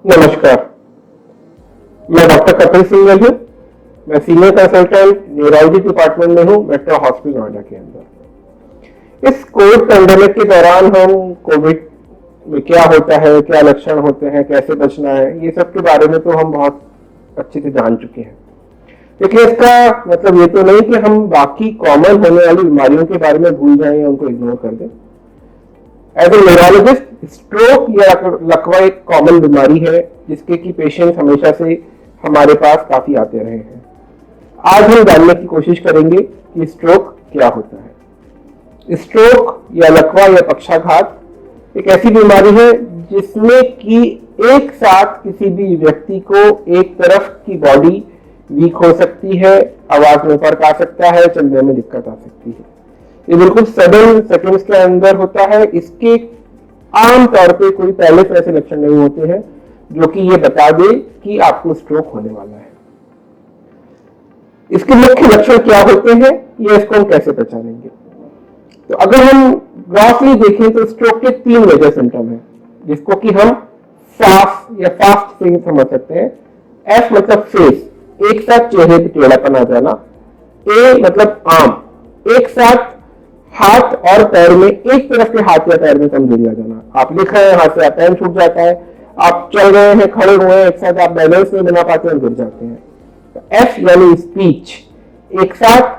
नमस्कार, मैं डॉक्टर कपिल सिंह हूँ। मैं सीनियर कंसल्टेंट न्यूरोलॉजी डिपार्टमेंट में हूँ मेट्रो हॉस्पिटल नोएडा के अंदर। इस कोविड पैंडेमिक के दौरान हम कोविड में क्या होता है, क्या लक्षण होते हैं, कैसे बचना है, ये सब के बारे में तो हम बहुत अच्छे से जान चुके हैं। लेकिन इसका मतलब ये तो नहीं कि हम बाकी कॉमन होने वाली बीमारियों के बारे में भूल जाएं या उनको इग्नोर कर दें। एज ए न्यूरोलॉजिस्ट, स्ट्रोक या लकवा एक कॉमन बीमारी है जिसके की पेशेंट हमेशा से हमारे पास काफी आते रहे हैं। आज हम जानने की कोशिश करेंगे कि स्ट्रोक क्या होता है। स्ट्रोक या लकवा या पक्षाघात एक ऐसी बीमारी है जिसमें कि एक साथ किसी भी व्यक्ति को एक तरफ की बॉडी वीक हो सकती है, आवाज में फर्क आ सकता है, चलने में दिक्कत आ सकती है। ये बिल्कुल 7 सेकंड्स के अंदर होता है। इसके आम तौर पे कोई पहले से ऐसे लक्षण नहीं होते हैं जो कि ये बता दे कि आपको स्ट्रोक होने वाला है। इसके मुख्य लक्षण क्या होते हैं, ये इसको हम कैसे पहचानेंगे? तो अगर हम ग्राफली देखें तो स्ट्रोक के 3 मेजर सिम्टम है जिसको कि हम फास्ट या फास्ट से समझ सकते हैं। एफ मतलब फेस, एक साथ चेहरे पे टेढ़ापन आ जाना। ए मतलब आर्म, एक साथ हाथ और पैर में एक तरफ के हाथ या पैर में कमजोरी आ जाना। आप लिख रहे हैं, हाथ से आप पेन छूट जाता है, आप चल रहे हैं, खड़े हुए हैं, एक साथ आप बैलेंस नहीं बना पाते हैं, गिर जाते हैं। तो एफ यानी स्पीच, एक साथ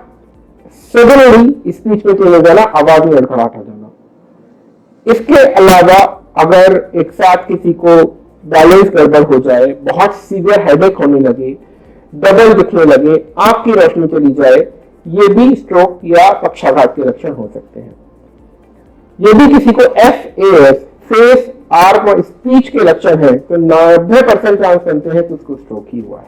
सडनली स्पीच में चले जाना, आवाज में लड़खड़ाहट आ जाना। इसके अलावा अगर एक साथ किसी को बैलेंस गड़बड़ हो जाए, बहुत सीवियर हेडेक होने लगे, डबल दिखने लगे, आंख की रोशनी चली जाए, ये भी स्ट्रोक या पक्षाघात के लक्षण हो सकते हैं। यदि किसी को FAS, फेस, आर्म और स्पीच के लक्षण है तो 90% चांस बनते हैं कि उसको स्ट्रोक ही हुआ है।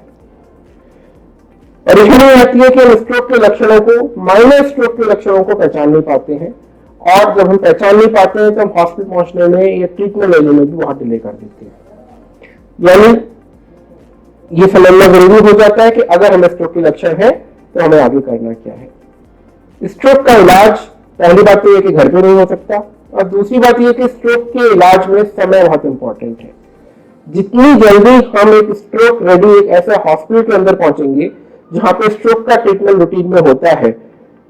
परेशानी आती है कि हम स्ट्रोक के लक्षणों को, माइनर स्ट्रोक के लक्षणों को पहचान नहीं पाते हैं, और जब हम पहचान नहीं पाते हैं तो हम हॉस्पिटल पहुंचने में या ट्रीटमेंट लेने में भी बहुत डिले कर देते हैं। यानी ये समझना जरूरी हो जाता है कि अगर हमें स्ट्रोक के लक्षण है तो हमें आगे करना क्या है। स्ट्रोक का इलाज, पहली बात तो यह कि घर पे नहीं हो सकता, और दूसरी बात यह कि स्ट्रोक के इलाज में समय बहुत इंपॉर्टेंट है। जितनी जल्दी हम एक स्ट्रोक रेडी एक ऐसे हॉस्पिटल के अंदर पहुंचेंगे जहां पे स्ट्रोक का ट्रीटमेंट रूटीन में होता है,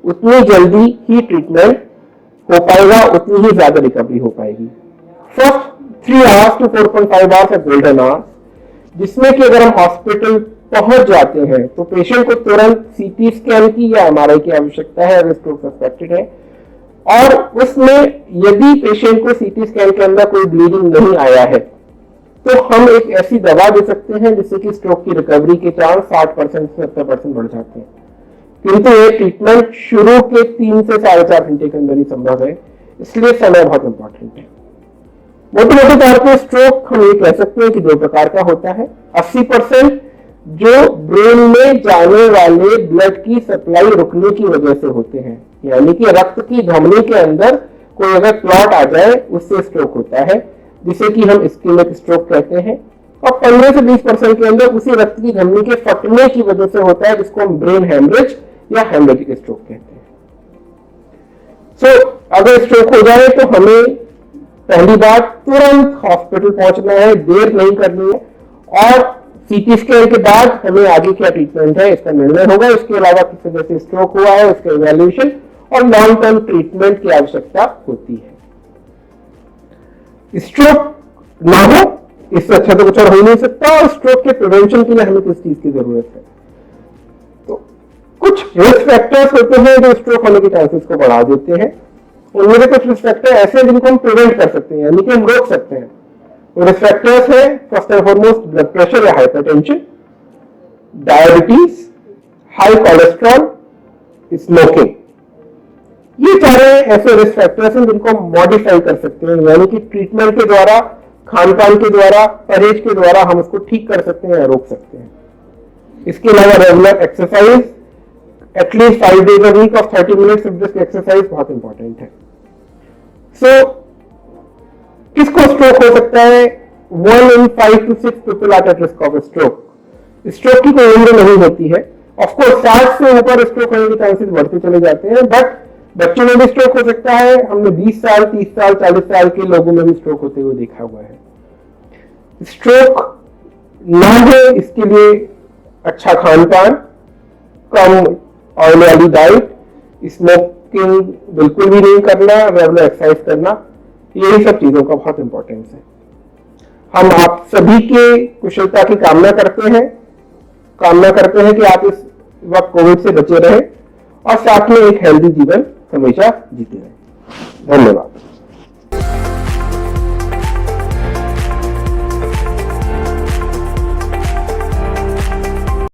उतनी जल्दी ही ट्रीटमेंट हो पाएगा, उतनी ही ज्यादा रिकवरी हो पाएगी। फर्स्ट 3 आवर्स टू 4.5 आवर्स है गोल्डन आवर्स, जिसमें कि अगर हम हॉस्पिटल पहुंच जाते हैं तो पेशेंट को तुरंत सीटी स्कैन की या एमआरआई की आवश्यकता है अगर स्ट्रोक सस्पेक्टेड है, और उसमें यदि पेशेंट को सीटी स्कैन के अंदर कोई ब्लीडिंग नहीं आया है तो हम एक ऐसी दवा दे सकते हैं जिससे कि स्ट्रोक की रिकवरी के चांस 60% से 70% बढ़ जाते हैं। किंतु ये ट्रीटमेंट शुरू के 3 से 4.5 घंटे के अंदर ही संभव है, इसलिए समय बहुत इंपॉर्टेंट है। मोटे तौर पर स्ट्रोक हम ये कह सकते हैं कि 2 प्रकार का होता है। 80% जो ब्रेन में जाने वाले ब्लड की सप्लाई रुकने की वजह से होते हैं, यानी कि रक्त की धमनी के अंदर कोई अगर क्लॉट आ जाए उससे स्ट्रोक होता है, जिसे कि हम इस्केमिक स्ट्रोक कहते हैं। और 15 से 20% के अंदर उसी रक्त की धमनी के फटने की वजह से होता है, जिसको हम ब्रेन हेमरेज या हेमरेजिक स्ट्रोक कहते हैं। अगर स्ट्रोक हो जाए तो हमें पहली बात तुरंत हॉस्पिटल पहुंचना है, देर नहीं करनी है, और सीटी स्कैन के बाद हमें आगे क्या ट्रीटमेंट है इसका निर्णय होगा। इसके अलावा किस वजह से स्ट्रोक हुआ है उसका इवैल्यूएशन और लॉन्ग टर्म ट्रीटमेंट की आवश्यकता होती है। स्ट्रोक ना हो इससे अच्छा तो कुछ और हो ही नहीं सकता, और स्ट्रोक के प्रिवेंशन के लिए हमें किस चीज की जरूरत है? तो कुछ रिस्क फैक्टर्स होते हैं जो स्ट्रोक होने के चांसेस को बढ़ा देते हैं। उनमें से कुछ रिस्क फैक्टर ऐसे हैं जिनको हम प्रिवेंट कर सकते हैं, यानी कि हम रोक सकते हैं। रिस्क फैक्टर्स है first and foremost blood pressure या hypertension, diabetes, high cholesterol, smoking. ये सारे ऐसे रिस्क फैक्टर्स हैं जिनको हम मॉडिफाई कर सकते हैं, यानी कि ट्रीटमेंट के द्वारा, खान-पान के द्वारा, परहेज के द्वारा हम उसको ठीक कर सकते हैं या रोक सकते हैं। इसके अलावा regular exercise, at least 5 days a week of 30 minutes of this exercise बहुत इंपॉर्टेंट है। किसको स्ट्रोक हो सकता है? 1 in 5 to 6 people are at risk of stroke। Stroke की कोई उम्र नहीं होती है। ऑफकोर्स 60 से ऊपर स्ट्रोक होने के चांसेस बढ़ते चले जाते हैं, बट बच्चों में भी स्ट्रोक हो सकता है। हमने 20 साल, 30 साल, 40 साल के लोगों में भी स्ट्रोक होते हुए देखा हुआ है। स्ट्रोक ना है इसके लिए अच्छा खान पान, कम ऑयल वाली डाइट, स्मोकिंग बिल्कुल भी नहीं करना, रेगुलर एक्सरसाइज करना, यही सब चीजों का बहुत इंपॉर्टेंस है। हम आप सभी के कुशलता की कामना करते हैं कि आप इस वक्त कोविड से बचे रहें और साथ में एक हेल्दी जीवन हमेशा जीते रहें। धन्यवाद।